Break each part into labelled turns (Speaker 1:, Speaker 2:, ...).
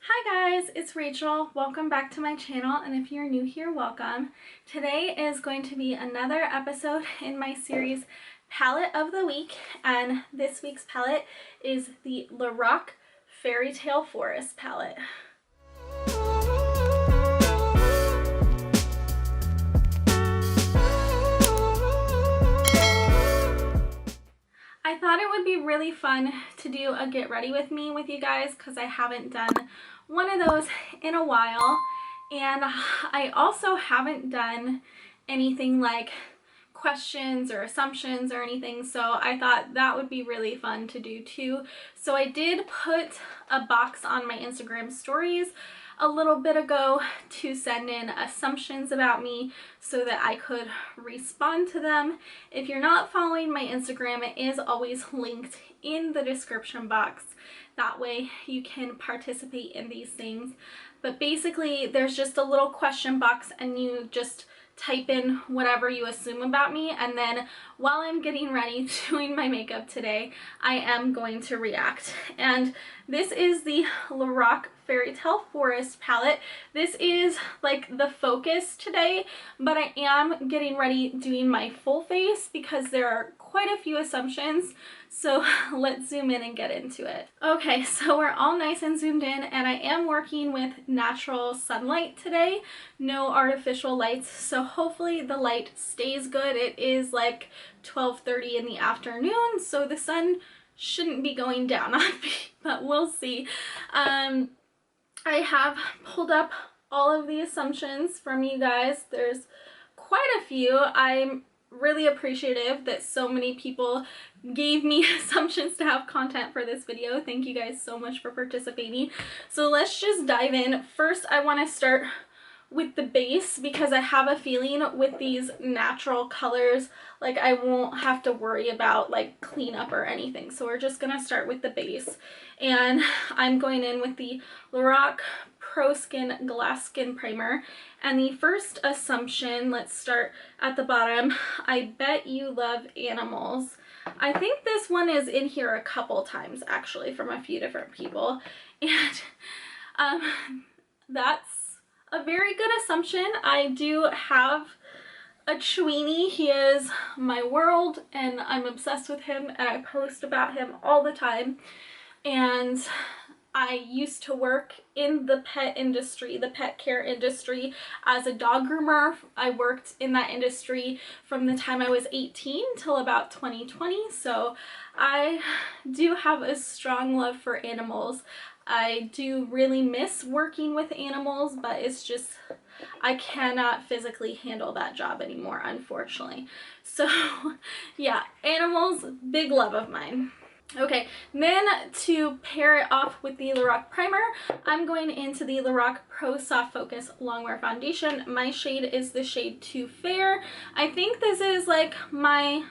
Speaker 1: Hi guys, it's Rachel. Welcome back to my channel, and if you're new here, welcome. Today is going to be another episode in my series Palette of the Week, and this week's palette is the Lorac Fairytale Forest palette. I thought it would be really fun to do a get ready with me with you guys because I haven't done one of those in a while, and I also haven't done anything like questions or assumptions or anything, so I thought that would be really fun to do too. So I did put a box on my Instagram stories a little bit ago to send in assumptions about me so that I could respond to them. If you're not following my Instagram, it is always linked in the description box. That way you can participate in these things. But basically there's just a little question box and you just type in whatever you assume about me, and then while I'm getting ready doing my makeup today, I am going to react. And this is the Lorac Fairytale Forest palette. This is like the focus today, but I am getting ready doing my full face because there are quite a few assumptions. So let's zoom in and get into it. Okay, so we're all nice and zoomed in, and I am working with natural sunlight today, no artificial lights, so hopefully the light stays good. It is like 12:30 in the afternoon, so the sun shouldn't be going down on me, but we'll see. I have pulled up all of the assumptions from you guys. There's quite a few. I'm really appreciative that so many people gave me assumptions to have content for this video. Thank you guys so much for participating. So let's just dive in. First, I want to start with the base because I have a feeling with these natural colors, like I won't have to worry about like cleanup or anything. So we're just gonna start with the base, and I'm going in with the Lorac Pro Skin Glass Skin Primer. And the first assumption, let's start at the bottom. I bet you love animals. I think this one is in here a couple times actually from a few different people, and that's a very good assumption. I do have a Chewini. He is my world and I'm obsessed with him, and I post about him all the time. And I used to work in the pet industry, the pet care industry, as a dog groomer. I worked in that industry from the time I was 18 till about 2020, so I do have a strong love for animals. I do really miss working with animals, but it's just, I cannot physically handle that job anymore, unfortunately. So yeah, animals, big love of mine. Okay, then to pair it off with the Lorac primer, I'm going into the Lorac Pro Soft Focus Longwear Foundation. My shade is the shade Too Fair. I think this is like my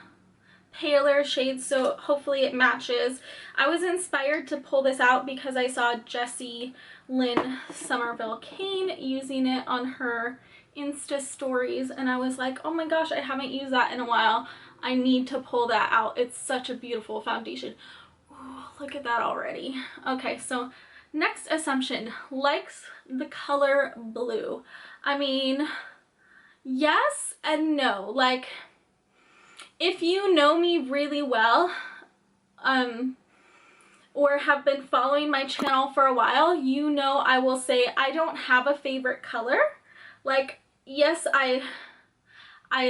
Speaker 1: paler shade, so hopefully it matches. I was inspired to pull this out because I saw Jessie Lynn Somerville Kane using it on her Insta stories, and I was like, oh my gosh, I haven't used that in a while. I need to pull that out. It's such a beautiful foundation. Ooh, look at that already. Okay, so next assumption, likes the color blue. I mean, yes and no. Like, if you know me really well, or have been following my channel for a while, you know I will say I don't have a favorite color. Like, yes, I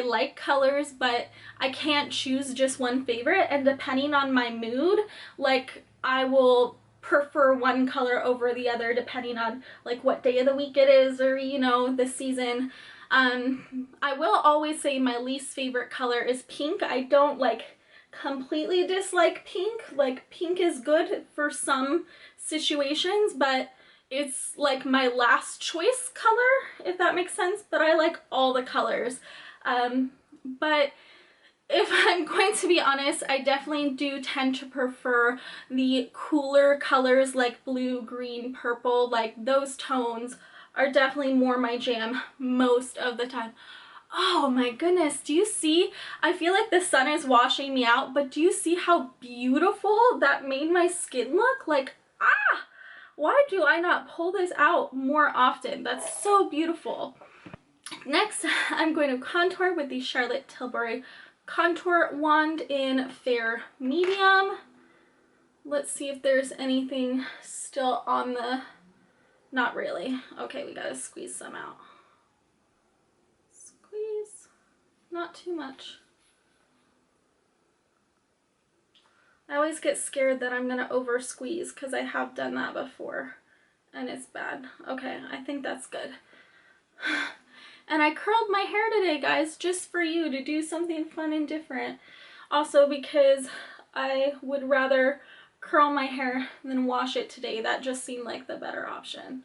Speaker 1: like colors, but I can't choose just one favorite, and depending on my mood, like, I will prefer one color over the other depending on like what day of the week it is, or you know, the season. I will always say my least favorite color is pink. I don't like completely dislike pink. Like, pink is good for some situations, but it's like my last choice color, if that makes sense. But I like all the colors. But if I'm going to be honest, I definitely do tend to prefer the cooler colors like blue, green, purple. Like, those tones are definitely more my jam most of the time. Oh my goodness, do you see? I feel like the sun is washing me out, but do you see how beautiful that made my skin look? Like, ah! Why do I not pull this out more often? That's so beautiful. Next, I'm going to contour with the Charlotte Tilbury Contour Wand in Fair Medium. Let's see if there's anything still on the... Not really. Okay, we gotta squeeze some out. Squeeze. Not too much. I always get scared that I'm gonna over squeeze because I have done that before and it's bad. Okay, I think that's good. And I curled my hair today, guys, just for you, to do something fun and different. Also because I would rather curl my hair than wash it today. That just seemed like the better option.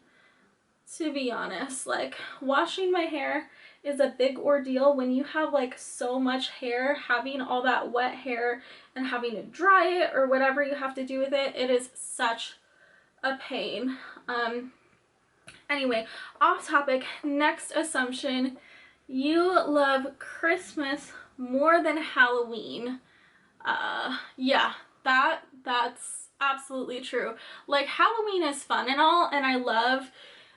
Speaker 1: To be honest, like, washing my hair is a big ordeal when you have like so much hair. Having all that wet hair and having to dry it or whatever you have to do with it, it is such a pain. Anyway, off topic. Next assumption: you love Christmas more than Halloween. Yeah, that's absolutely true. Like, Halloween is fun and all, and I love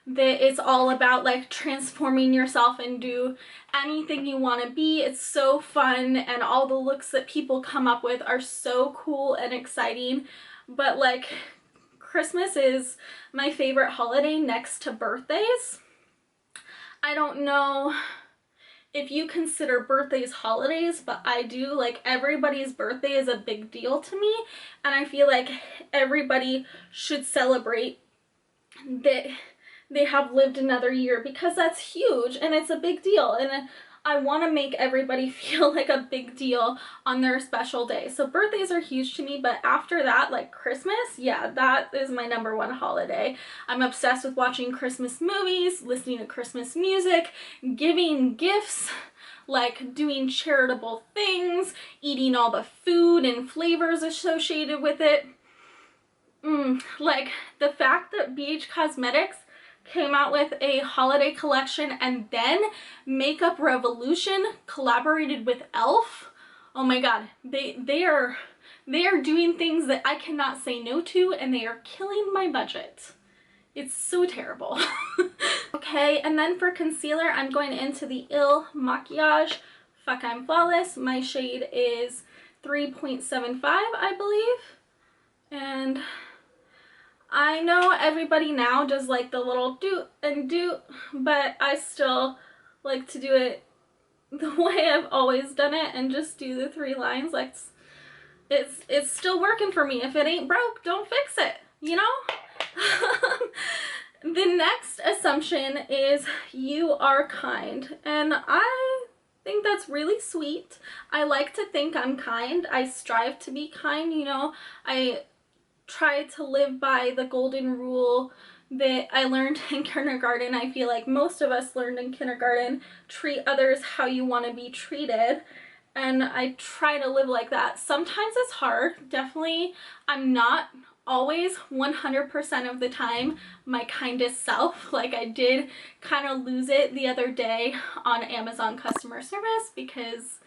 Speaker 1: that it's all about like transforming yourself and do anything you want to be. It's so fun, and all the looks that people come up with are so cool and exciting. But like, Christmas is my favorite holiday next to birthdays. I don't know if you consider birthdays holidays, but I do. Like, everybody's birthday is a big deal to me, and I feel like everybody should celebrate that they have lived another year, because that's huge and it's a big deal, and I want to make everybody feel like a big deal on their special day. So birthdays are huge to me, but after that, like Christmas, yeah, that is my #1 holiday. I'm obsessed with watching Christmas movies, listening to Christmas music, giving gifts, like doing charitable things, eating all the food and flavors associated with it. Like, the fact that BH Cosmetics came out with a holiday collection and then Makeup Revolution collaborated with e.l.f. Oh my god, they are doing things that I cannot say no to, and they are killing my budget. It's so terrible. Okay, and then for concealer, I'm going into the Il Makiage Fuck I'm Flawless. My shade is 3.75, I believe. And I know everybody now does like the little doot and doot, but I still like to do it the way I've always done it and just do the 3 lines. Like, it's still working for me. If it ain't broke, don't fix it, you know? The next assumption is you are kind, and I think that's really sweet. I like to think I'm kind. I strive to be kind, you know. I try to live by the golden rule that I learned in kindergarten. I feel like most of us learned in kindergarten: treat others how you want to be treated. And I try to live like that. Sometimes it's hard, definitely. I'm not always 100% of the time my kindest self. Like, I did kind of lose it the other day on Amazon customer service because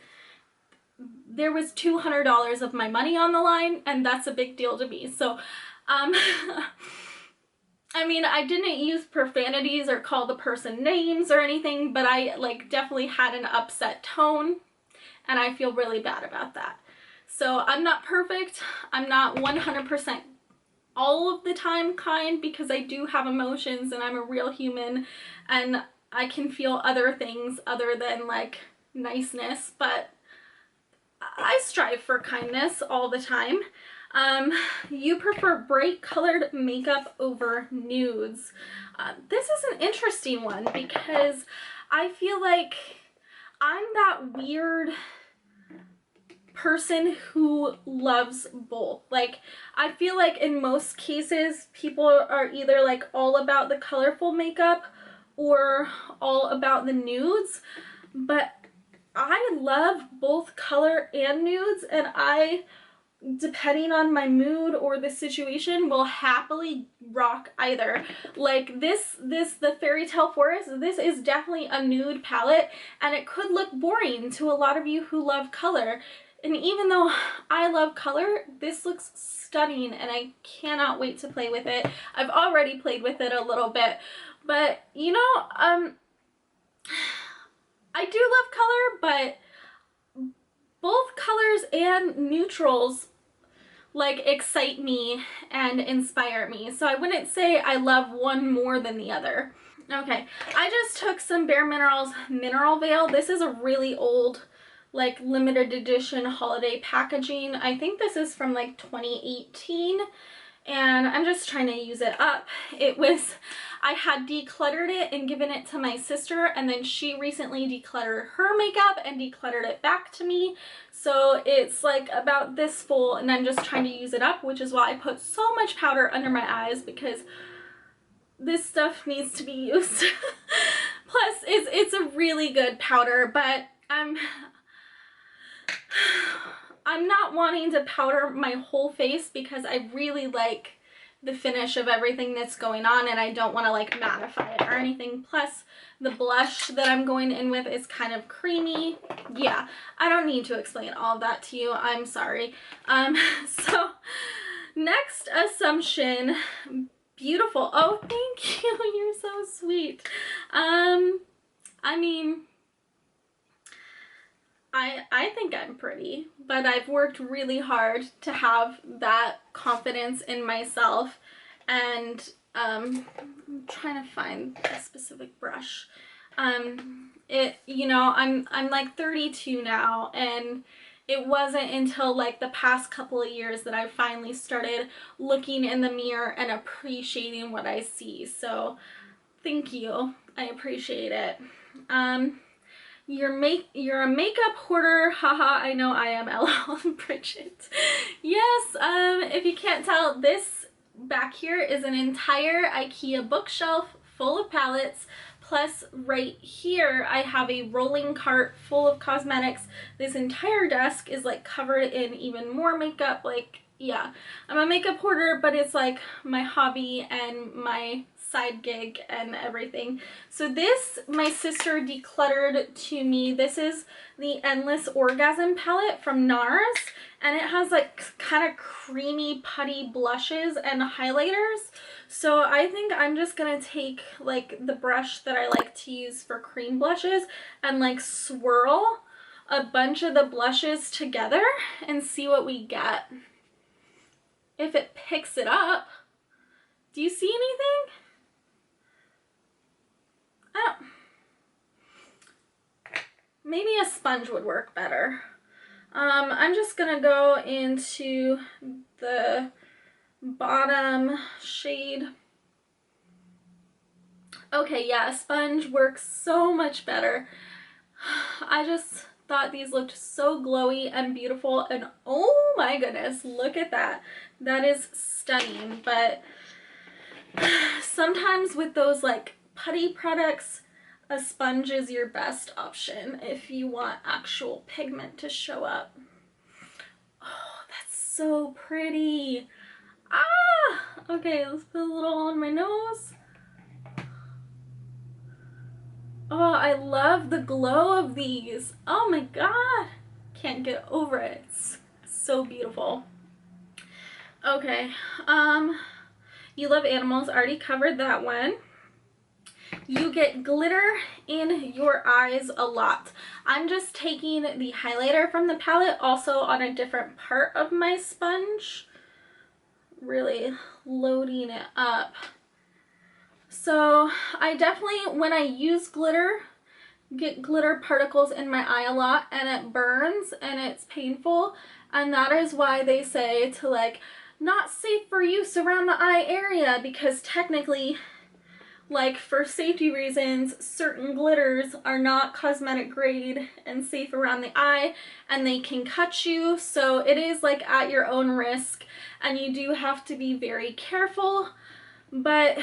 Speaker 1: there was $200 of my money on the line, and that's a big deal to me. So, I mean, I didn't use profanities or call the person names or anything, but I like definitely had an upset tone, and I feel really bad about that. So I'm not perfect. I'm not 100% all of the time kind, because I do have emotions and I'm a real human, and I can feel other things other than like niceness, but I strive for kindness all the time. You prefer bright colored makeup over nudes. This is an interesting one because I feel like I'm that weird person who loves both. Like, I feel like in most cases people are either like all about the colorful makeup or all about the nudes, but I love both color and nudes, and I, depending on my mood or the situation, will happily rock either. Like the Fairytale Forest, this is definitely a nude palette, and it could look boring to a lot of you who love color. And even though I love color, this looks stunning and I cannot wait to play with it. I've already played with it a little bit, but you know, I do love color, but both colors and neutrals like excite me and inspire me. So I wouldn't say I love one more than the other. Okay, I just took some Bareminerals Mineral Veil. This is a really old, like limited edition holiday packaging. I think this is from like 2018. And I'm just trying to use it up. I had decluttered it and given it to my sister, and then she recently decluttered her makeup and decluttered it back to me. So it's like about this full, and I'm just trying to use it up, which is why I put so much powder under my eyes, because this stuff needs to be used. Plus, it's a really good powder, but I'm not wanting to powder my whole face because I really like the finish of everything that's going on, and I don't want to like mattify it or anything. Plus, the blush that I'm going in with is kind of creamy. Yeah, I don't need to explain all of that to you. I'm sorry. So next assumption, beautiful. Oh, thank you. You're so sweet. I mean, I think I'm pretty, but I've worked really hard to have that confidence in myself, and I'm trying to find a specific brush. You know, I'm like 32 now, and it wasn't until like the past couple of years that I finally started looking in the mirror and appreciating what I see. So thank you. I appreciate it. You're a makeup hoarder, haha. I know I am, LOL. Bridget. Yes, if you can't tell, this back here is an entire IKEA bookshelf full of palettes, plus right here I have a rolling cart full of cosmetics. This entire desk is like covered in even more makeup. Like, yeah, I'm a makeup hoarder, but it's like my hobby and my side gig and everything. So this, my sister decluttered to me. This is the Endless Orgasm palette from Nars, and it has like kind of creamy putty blushes and highlighters. So I think I'm just gonna take like the brush that I like to use for cream blushes and like swirl a bunch of the blushes together and see what we get. If it picks it up. Do you see anything? Maybe a sponge would work better. I'm just gonna go into the bottom shade. Okay, yeah, a sponge works so much better. I just thought these looked so glowy and beautiful, and oh my goodness, look at that. That is stunning. But sometimes with those like putty products, a sponge is your best option if you want actual pigment to show up. Oh, that's so pretty. Ah! Okay, let's put a little on my nose. Oh, I love the glow of these. Oh my god. Can't get over it. It's so beautiful. Okay, you love animals. Already covered that one. You get glitter in your eyes a lot. I'm just taking the highlighter from the palette, also on a different part of my sponge. Really loading it up. So I definitely, when I use glitter, get glitter particles in my eye a lot, and it burns and it's painful. And that is why they say to like, not safe for use around the eye area, because technically, like for safety reasons, certain glitters are not cosmetic grade and safe around the eye, and they can cut you. So it is like at your own risk, and you do have to be very careful. But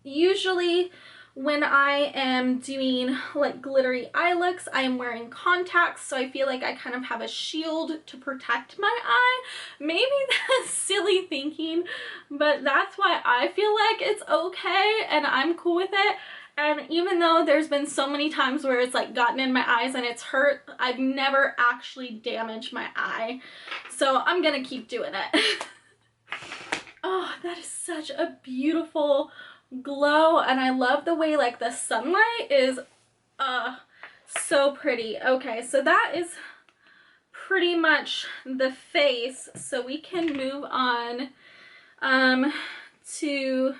Speaker 1: usually when I am doing like glittery eye looks, I am wearing contacts, so I feel like I kind of have a shield to protect my eye. Maybe that's silly thinking, but that's why I feel like it's okay and I'm cool with it. And even though there's been so many times where it's like gotten in my eyes and it's hurt, I've never actually damaged my eye. So I'm gonna keep doing it. Oh, that is such a beautiful glow, and I love the way like the sunlight is so pretty. Okay, so that is pretty much the face, so we can move on to,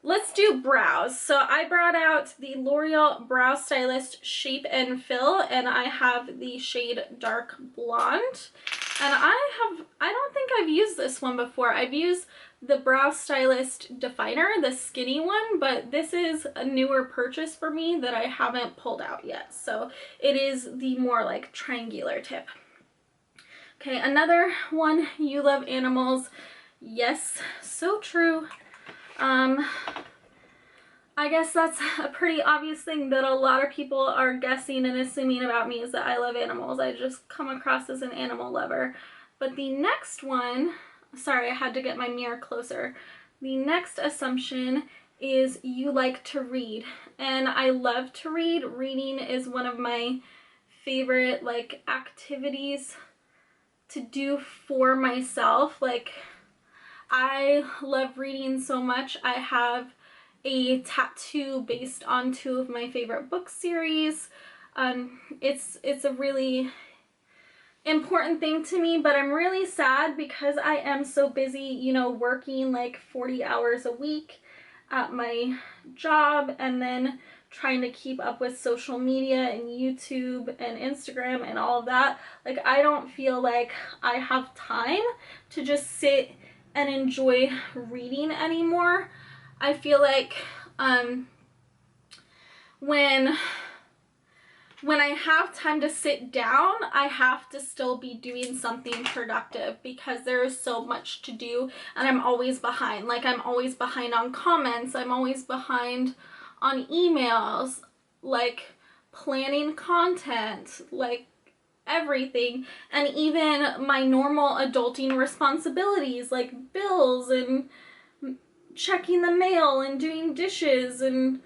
Speaker 1: let's do brows. So I brought out the L'Oreal Brow Stylist Shape and Fill, and I have the shade Dark Blonde. And I don't think I've used this one before. I've used the Brow Stylist Definer, the skinny one, but this is a newer purchase for me that I haven't pulled out yet. So it is the more like triangular tip. Okay, another one, you love animals. Yes, so true. I guess that's a pretty obvious thing that a lot of people are guessing and assuming about me, is that I love animals. I just come across as an animal lover. But the next one, sorry, I had to get my mirror closer. The next assumption is you like to read. And I love to read. Reading is one of my favorite like activities to do for myself. Like, I love reading so much. I have a tattoo based on 2 of my favorite book series. It's a really important thing to me, but I'm really sad because I am so busy, you know, working like 40 hours a week at my job, and then trying to keep up with social media and YouTube and Instagram and all of that. Like, I don't feel like I have time to just sit and enjoy reading anymore. I feel like when I have time to sit down, I have to still be doing something productive because there is so much to do, and I'm always behind. Like, I'm always behind on comments, I'm always behind on emails, like planning content, like everything, and even my normal adulting responsibilities like bills and checking the mail and doing dishes and,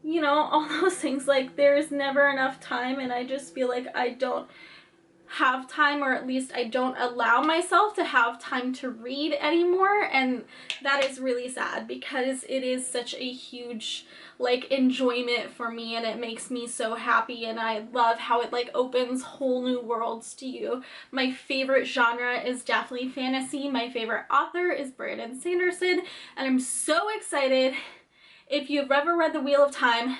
Speaker 1: you know, all those things. Like, there's never enough time, and I just feel like I don't have time, or at least I don't allow myself to have time to read anymore, and that is really sad because it is such a huge like enjoyment for me, and it makes me so happy, and I love how it like opens whole new worlds to you. My favorite genre is definitely fantasy. My favorite author is Brandon Sanderson, and I'm so excited. If you've ever read The Wheel of Time,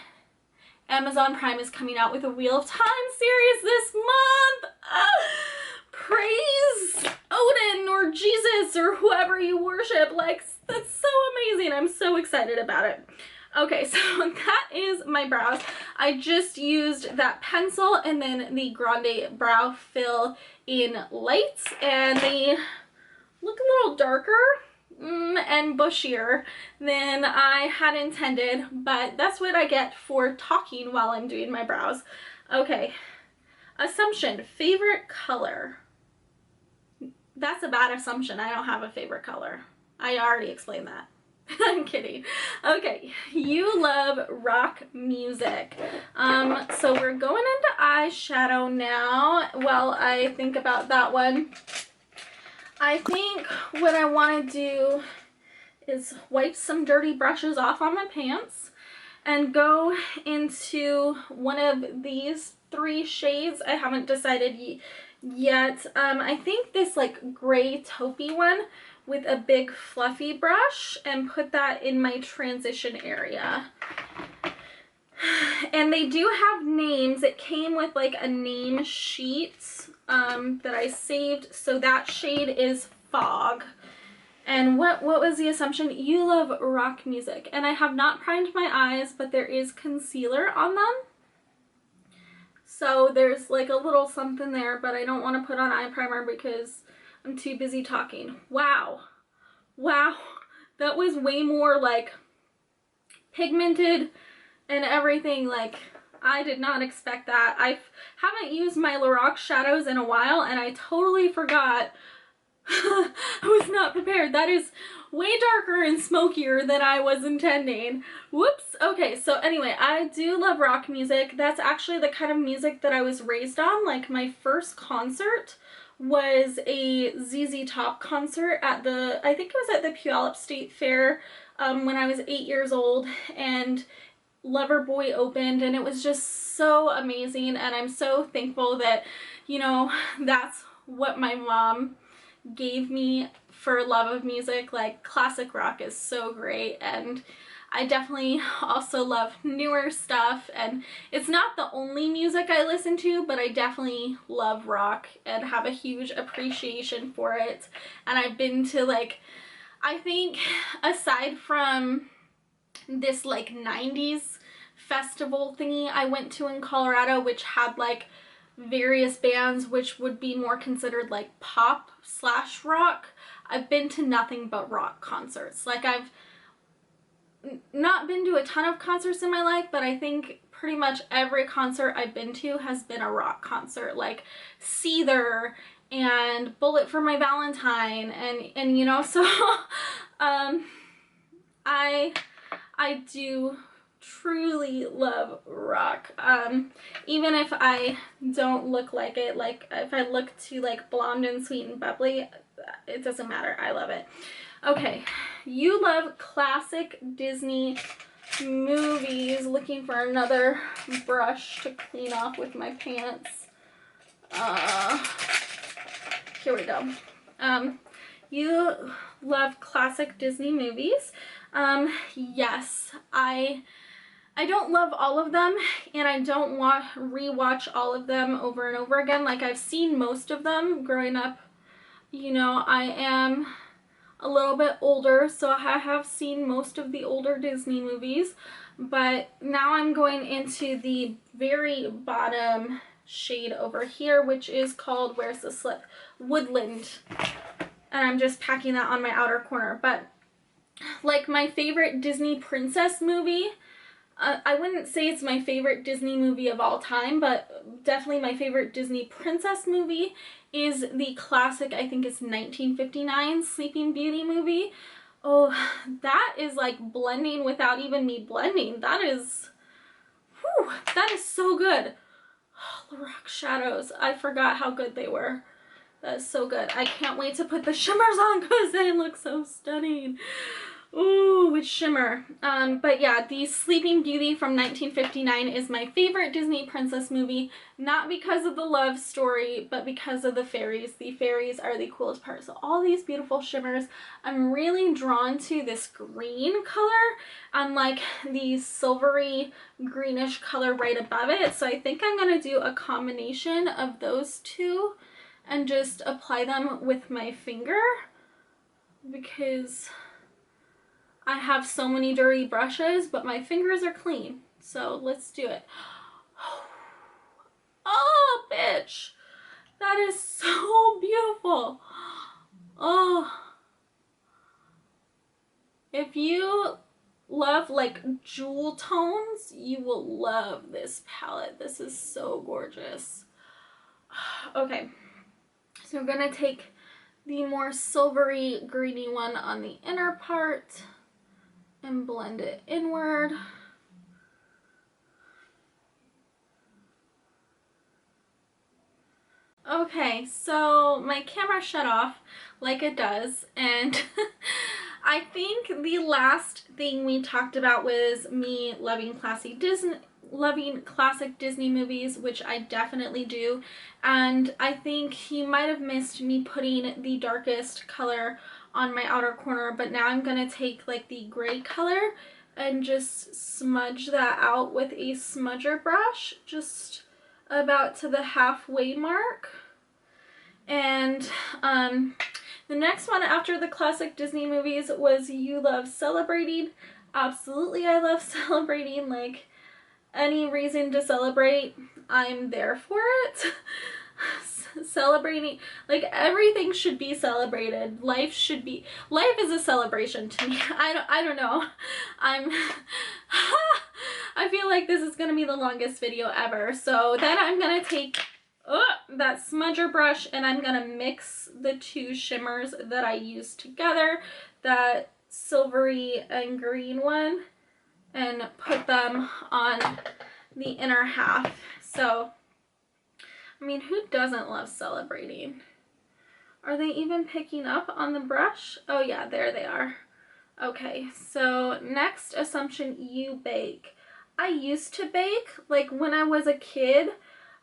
Speaker 1: Amazon Prime is coming out with a Wheel of Time series this month. Praise Odin or Jesus or whoever you worship. Like, that's so amazing. I'm so excited about it. Okay, so that is my brows. I just used that pencil and then the Grande Brow Fill in Lights, and they look a little darker and bushier than I had intended, but that's what I get for talking while I'm doing my brows. Okay, assumption, favorite color. That's a bad assumption. I don't have a favorite color. I already explained that. I'm kidding. Okay, you love rock music. So we're going into eyeshadow now while I think about that one. I think what I want to do is wipe some dirty brushes off on my pants and go into one of these 3 shades. I haven't decided yet. I think this like gray taupey one with a big fluffy brush, and put that in my transition area. And they do have names. It came with like a name sheet that I saved. So that shade is Fog. And what was the assumption? You love rock music. And I have not primed my eyes, but there is concealer on them. So there's like a little something there, but I don't want to put on eye primer because I'm too busy talking. Wow. Wow. That was way more like pigmented and everything. Like, I did not expect that. I haven't used my Lorac shadows in a while, and I totally forgot. I was not prepared. That is way darker and smokier than I was intending. Whoops. Okay, so anyway, I do love rock music. That's actually the kind of music that I was raised on. Like, my first concert was a ZZ Top concert at the, I think it was at the Puyallup State Fair when I was 8 years old, and Loverboy opened, and it was just so amazing, and I'm so thankful that, you know, that's what my mom gave me for love of music. Like, classic rock is so great, and I definitely also love newer stuff, and it's not the only music I listen to, but I definitely love rock and have a huge appreciation for it. And I've been to, like, I think aside from this like 90s festival thingy I went to in Colorado, which had like various bands which would be more considered like pop slash rock, I've been to nothing but rock concerts. Like, I've not been to a ton of concerts in my life, but I think pretty much every concert I've been to has been a rock concert, like Seether and Bullet for My Valentine, and you know, so I do truly love rock. Even if I don't look like it, like if I look too like blonde and sweet and bubbly, it doesn't matter. I love it. Okay, you love classic Disney movies. Looking for another brush to clean off with my pants. Here we go. You love classic Disney movies. Yes, I don't love all of them, and I don't want rewatch all of them over and over again. Like, I've seen most of them growing up. You know, I am a little bit older, so I have seen most of the older Disney movies, but now I'm going into the very bottom shade over here, which is called, where's the slip? Woodland. And I'm just packing that on my outer corner. But like, my favorite Disney princess movie, I wouldn't say it's my favorite Disney movie of all time, but definitely my favorite Disney princess movie is the classic, I think it's 1959 Sleeping Beauty movie. Oh, that is like blending without even me blending. That is, whew, that is so good. Oh, Lorac shadows. I forgot how good they were. That is so good. I can't wait to put the shimmers on because they look so stunning. Ooh, with shimmer. But yeah, the Sleeping Beauty from 1959 is my favorite Disney princess movie, not because of the love story, but because of the fairies. The fairies are the coolest part. So all these beautiful shimmers. I'm really drawn to this green color and like the silvery greenish color right above it. So I think I'm going to do a combination of those two and just apply them with my finger, because I have so many dirty brushes, but my fingers are clean. So let's do it. Oh, bitch. That is so beautiful. Oh. If you love like jewel tones, you will love this palette. This is so gorgeous. Okay. So we're going to take the more silvery greeny one on the inner part and blend it inward. Okay, so my camera shut off like it does, and I think the last thing we talked about was me loving classic Disney movies, which I definitely do, and I think you might have missed me putting the darkest color on my outer corner, but now I'm gonna take like the gray color and just smudge that out with a smudger brush, just about to the halfway mark. And the next one after the classic Disney movies was You Love Celebrating. Absolutely, I love celebrating. Like, any reason to celebrate, I'm there for it. Celebrating, like, everything should be celebrated. Life is a celebration to me. I don't know. I feel like this is gonna be the longest video ever. So then I'm gonna take, that smudger brush, and I'm gonna mix the two shimmers that I used together, that silvery and green one, and put them on the inner half. So, I mean, who doesn't love celebrating? Are they even picking up on the brush? Oh yeah, there they are. Okay, so next assumption, you bake. I used to bake, like when I was a kid,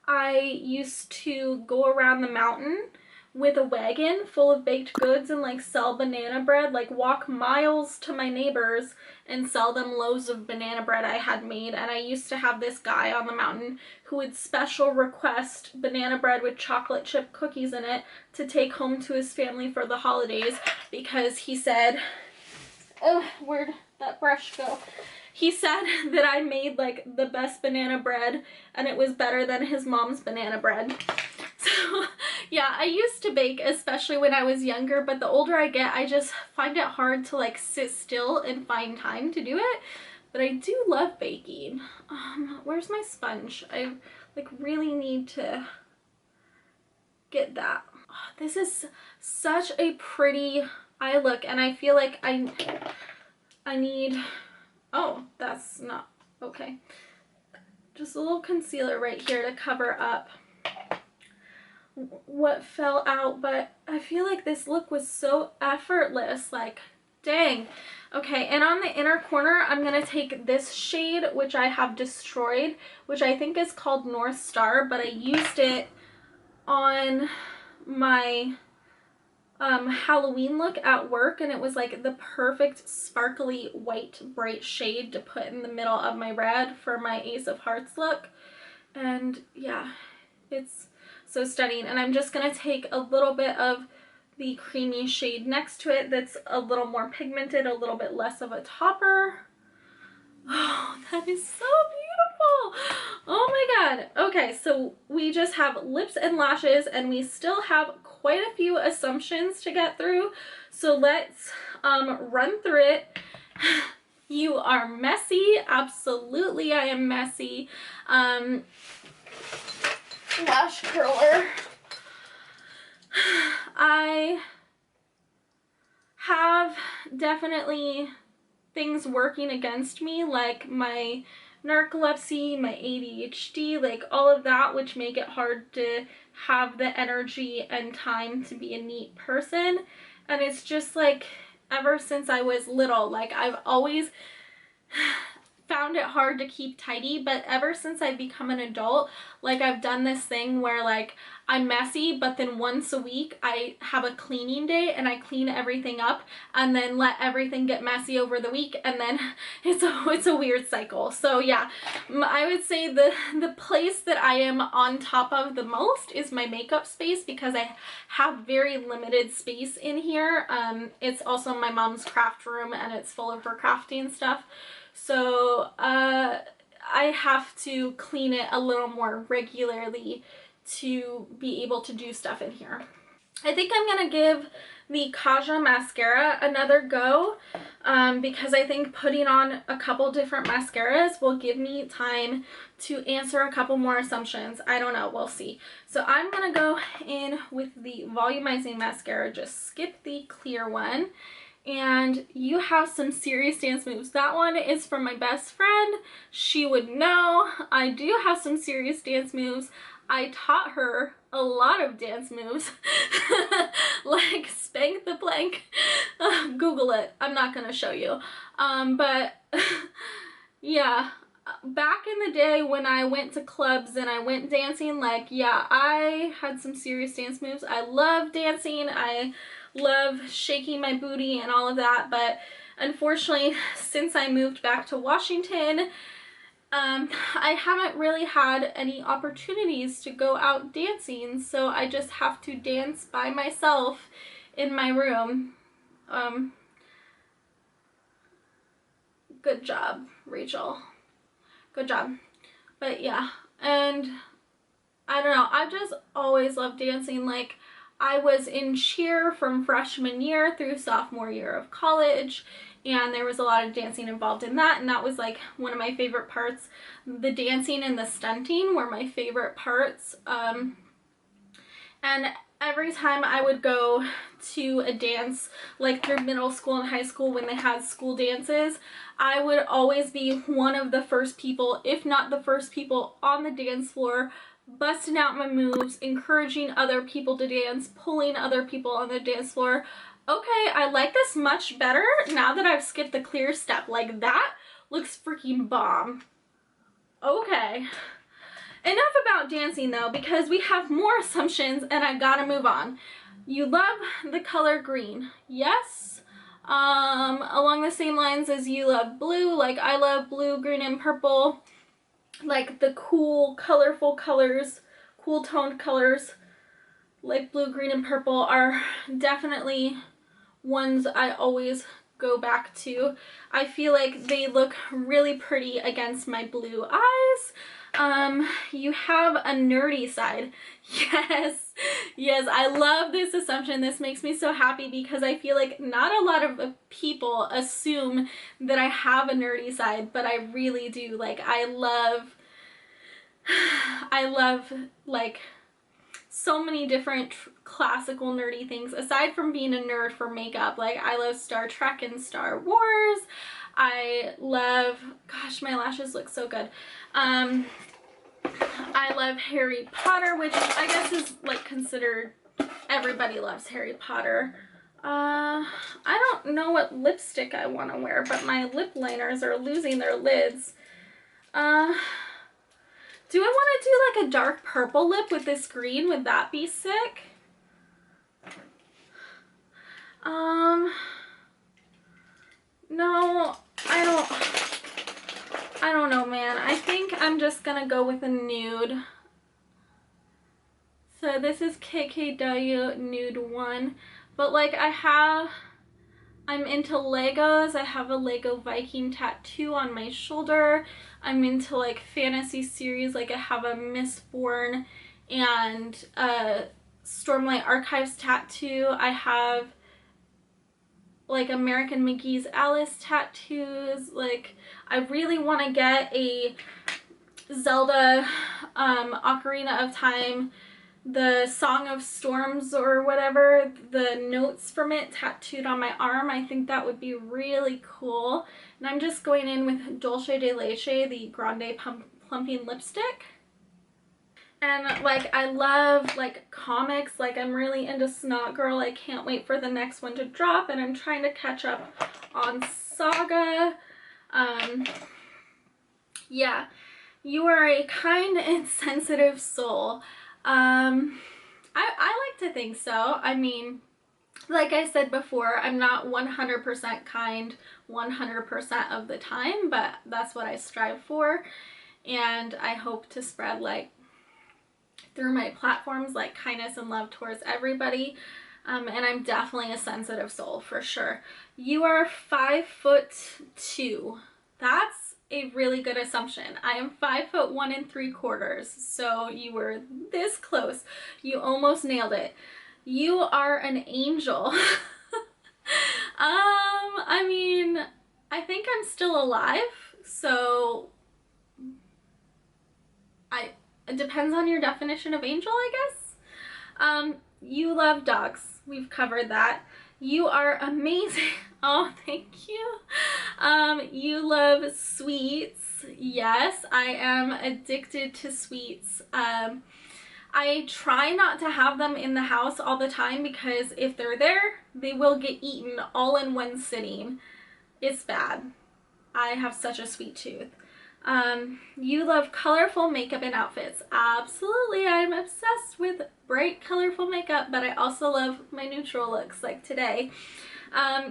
Speaker 1: I used to go around the mountain with a wagon full of baked goods and like sell banana bread, like walk miles to my neighbors and sell them loaves of banana bread I had made. And I used to have this guy on the mountain who would special request banana bread with chocolate chip cookies in it to take home to his family for the holidays, because he said, oh, where'd that brush go? He said that I made like the best banana bread and it was better than his mom's banana bread. So yeah, I used to bake, especially when I was younger, but the older I get, I just find it hard to like sit still and find time to do it. But I do love baking. Where's my sponge? I like really need to get that. Oh, this is such a pretty eye look, and I feel like I need, oh, that's not, okay. Just a little concealer right here to cover up what fell out, but I feel like this look was so effortless, like, dang. Okay, and on the inner corner, I'm gonna take this shade, which I have destroyed, which I think is called North Star, but I used it on my Halloween look at work, and it was like the perfect sparkly white bright shade to put in the middle of my red for my Ace of Hearts look. And yeah, it's so stunning. And I'm just gonna take a little bit of the creamy shade next to it that's a little more pigmented, a little bit less of a topper. Oh, that is so beautiful. Oh my god. Okay, so we just have lips and lashes, and we still have quite a few assumptions to get through. So let's run through it. You are messy. Absolutely, I am messy. Lash curler. I have definitely things working against me, like my narcolepsy, my ADHD, like all of that, which make it hard to have the energy and time to be a neat person. And it's just like, ever since I was little, like I've always found it hard to keep tidy, but ever since I've become an adult, like I've done this thing where like I'm messy, but then once a week I have a cleaning day and I clean everything up and then let everything get messy over the week, and then it's a weird cycle. So yeah, I would say the place that I am on top of the most is my makeup space, because I have very limited space in here. It's also my mom's craft room, and it's full of her crafting stuff. So I have to clean it a little more regularly to be able to do stuff in here. I think I'm gonna give the Kaja mascara another go, because I think putting on a couple different mascaras will give me time to answer a couple more assumptions. I don't know, we'll see. So I'm gonna go in with the volumizing mascara, just skip the clear one. And you have some serious dance moves. That one is from my best friend. She would know. I do have some serious dance moves. I taught her a lot of dance moves, like spank the plank. Google it. I'm not gonna show you. But yeah, back in the day when I went to clubs and I went dancing, like, yeah, I had some serious dance moves. I love dancing. I love shaking my booty and all of that, but unfortunately, since I moved back to Washington, I haven't really had any opportunities to go out dancing, so I just have to dance by myself in my room. Good job, Rachel. Good job. But yeah, and I don't know, I just always loved dancing. Like, I was in cheer from freshman year through sophomore year of college, and there was a lot of dancing involved in that, and that was like one of my favorite parts. The dancing and the stunting were my favorite parts. And every time I would go to a dance, like through middle school and high school when they had school dances, I would always be one of the first people, if not the first people on the dance floor, busting out my moves, encouraging other people to dance, pulling other people on the dance floor. Okay, I like this much better now that I've skipped the clear step. Like, that looks freaking bomb. Okay. Enough about dancing though, because we have more assumptions and I gotta move on. You love the color green. Yes. Along the same lines as you love blue, like I love blue, green, and purple. Like the cool, colorful colors, cool toned colors, like blue, green, and purple are definitely ones I always go back to. I feel like they look really pretty against my blue eyes. You have a nerdy side. Yes, yes, I love this assumption. This makes me so happy because I feel like not a lot of people assume that I have a nerdy side, but I really do. Like, I love like so many different classical nerdy things aside from being a nerd for makeup. Like, I love Star Trek and Star Wars. I love, gosh, my lashes look so good. I love Harry Potter, which I guess is like considered, everybody loves Harry Potter. I don't know what lipstick I want to wear, but my lip liners are losing their lids. Do I want to do like a dark purple lip with this green? Would that be sick? No, I don't know, man. I think I'm just gonna go with a nude. So this is KKW Nude 1. But like I'm into Legos. I have a Lego Viking tattoo on my shoulder. I'm into like fantasy series. Like I have a Mistborn and a Stormlight Archives tattoo. I have like American McGee's Alice tattoos. Like, I really want to get a Zelda Ocarina of Time, the Song of Storms or whatever, the notes from it tattooed on my arm. I think that would be really cool. And I'm just going in with Dulce de Leche, the Grande Plumping Lipstick. And like, I love like comics. Like, I'm really into Snot Girl. I can't wait for the next one to drop, and I'm trying to catch up on Saga. Yeah, you are a kind and sensitive soul. I like to think so. I mean, like I said before, I'm not 100% kind 100% of the time, but that's what I strive for. And I hope to spread, like, through my platforms, like, kindness and love towards everybody. And I'm definitely a sensitive soul for sure. You are 5'2". That's a really good assumption. I am 5'1 3/4", so you were this close. You almost nailed it. You are an angel. I mean, I think I'm still alive, so it depends on your definition of angel, I guess. You love dogs. We've covered that. You are amazing. Oh, thank you. You love sweets. Yes, I am addicted to sweets. I try not to have them in the house all the time because if they're there, they will get eaten all in one sitting. It's bad. I have such a sweet tooth. You love colorful makeup and outfits. Absolutely, I'm obsessed with bright, colorful makeup, but I also love my neutral looks like today.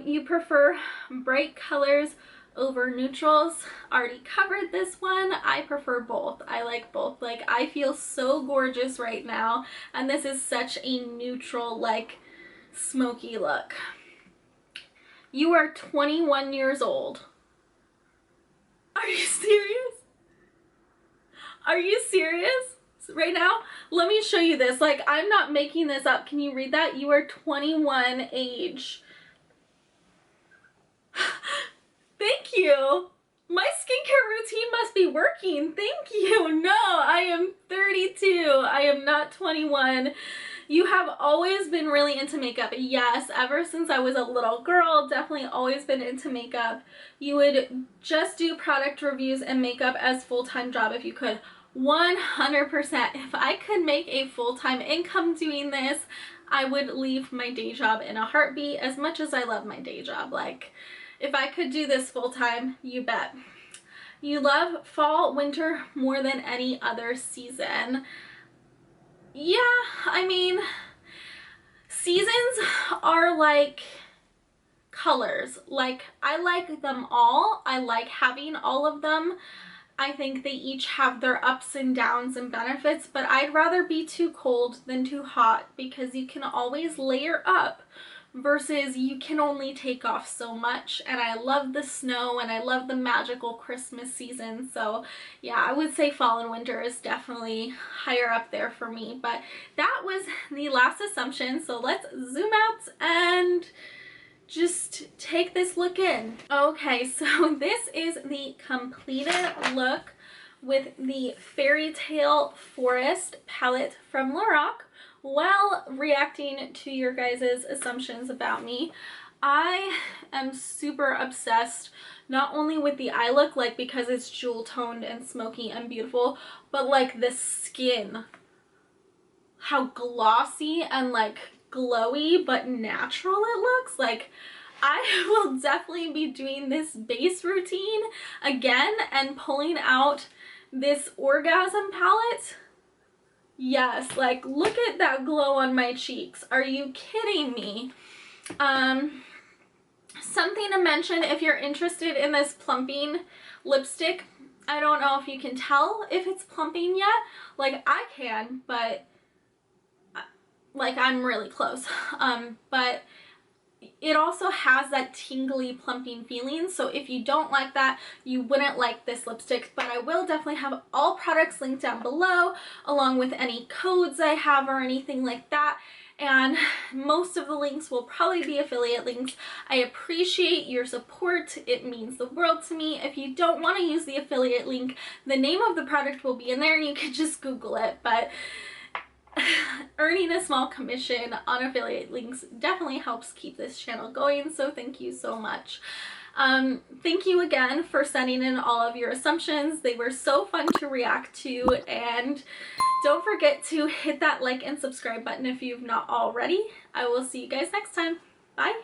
Speaker 1: You prefer bright colors over neutrals. Already covered this one. I prefer both. I like both. Like, I feel so gorgeous right now, and this is such a neutral, like, smoky look. You are 21 years old. Are you serious? Are you serious? Right now? Let me show you this. Like, I'm not making this up. Can you read that? You are 21 age. Thank you. My skincare routine must be working. Thank you. No, I am 32. I am not 21. You have always been really into makeup. Yes, ever since I was a little girl, definitely always been into makeup. You would just do product reviews and makeup as full-time job if you could. 100%. If I could make a full-time income doing this, I would leave my day job in a heartbeat, as much as I love my day job. Like, if I could do this full-time, you bet. You love fall, winter more than any other season. Yeah, I mean, seasons are like colors. Like, I like them all. I like having all of them. I think they each have their ups and downs and benefits, but I'd rather be too cold than too hot, because you can always layer up versus you can only take off so much. And I love the snow and I love the magical Christmas season. So yeah, I would say fall and winter is definitely higher up there for me. But that was the last assumption. So let's zoom out and just take this look in. Okay, so this is the completed look with the Fairytale Forest palette from Lorac. While reacting to your guys' assumptions about me, I am super obsessed not only with the eye look, like because it's jewel toned and smoky and beautiful, but like the skin, how glossy and like glowy but natural it looks. Like, I will definitely be doing this base routine again and pulling out this Orgasm palette. Yes, like, look at that glow on my cheeks. Are you kidding me? Something to mention, if you're interested in this plumping lipstick, I don't know if you can tell if it's plumping yet. Like, I can, but like, I'm really close. But it also has that tingly plumping feeling, so if you don't like that, you wouldn't like this lipstick. But I will definitely have all products linked down below, along with any codes I have or anything like that. And most of the links will probably be affiliate links. I appreciate your support. It means the world to me. If you don't want to use the affiliate link, the name of the product will be in there and you can just Google it. But earning a small commission on affiliate links definitely helps keep this channel going, so thank you so much. Thank you again for sending in all of your assumptions. They were so fun to react to, and don't forget to hit that like and subscribe button if you've not already. I will see you guys next time. Bye!